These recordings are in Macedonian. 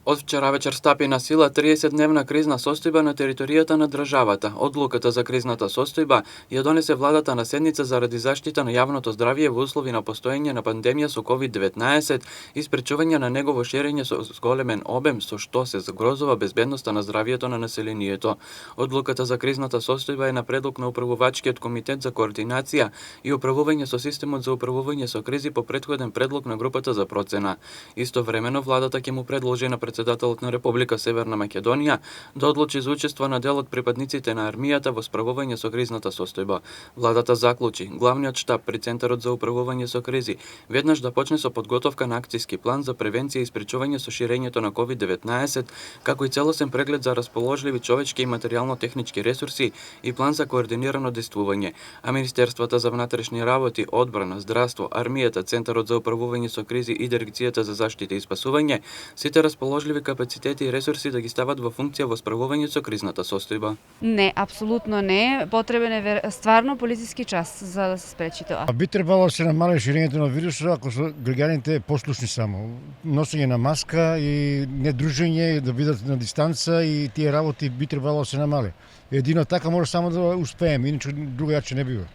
Од вчера вечер стапи на сила 30-дневна кризна состојба на територијата на државата. Одлуката за кризната состојба ја донесе владата на седница заради заштита на јавното здравје во услови на постоење на пандемија со COVID-19 и спречување на негово ширење со зголемен обем, со што се загрозува безбедноста на здравјето на населението. Одлуката за кризната состојба е на предлог на управувачкиот комитет за координација и управување со системот за управување со кризи по претходен предлог на групата за процена. Истовремено владата ќе му предложи на председателот на Република Северна Македонија да одлучи за учество на дел од припадниците на армијата во справување со кризната состојба. Владата заклучи главниот штаб при Центарот за управување со кризи веднаш да почне со подготовка на акциски план за превенција и спречување со ширењето на COVID-19, како и целосен преглед за расположливи човечки и материјално-технички ресурси и план за координирано действување. А Министерствата за внатрешни работи, одбрана, здравство, армијата, Центарот за управување со кризи и Дирекцијата за заштита и спасување сите расположливи капацитети и ресурси да ги стават во функција во справување со кризната состојба. Не, апсолутно не. Потребен е стварно полициски час за да се спречи тоа. Би требало да се намали ширењето на вирусот ако се граѓаните послушни само. Носење на маска и не дружење, да бидат на дистанца и тие работи би требало да се намали. Едино така може само да успееме, иначе другојаче не бива.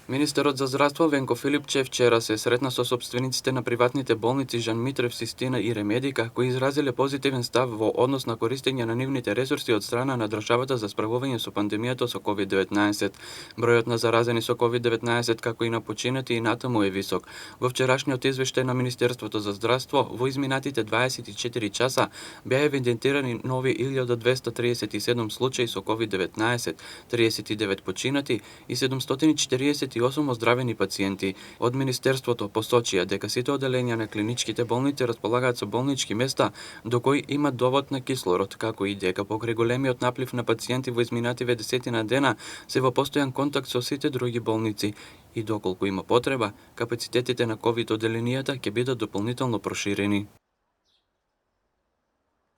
Министерот за здравство Венко Филипче вчера се сретна со сопствениците на приватните болници Жан Митрев, Систина и Ремедика, кои изразиле позитивен став во однос на користење на нивните ресурси од страна на државата за справување со пандемијата со COVID-19. Бројот на заразени со COVID-19 како и на починати и натаму е висок. Во вчерашниот извештај на Министерството за здравство, во изминатите 24 часа беа евидентирани нови 1237 случаи со COVID-19, 39 починати и 748 оздравени пациенти. Од Министерството посочија дека сите оделенја на клиничките болници располагаат со болнички места до кои имат довод на кислород, како и дека покрај големиот наплив на пациенти во изминативе десетина дена се во постојан контакт со сите други болници и доколку има потреба, капацитетите на ковид оделенијата ќе бидат дополнително проширени.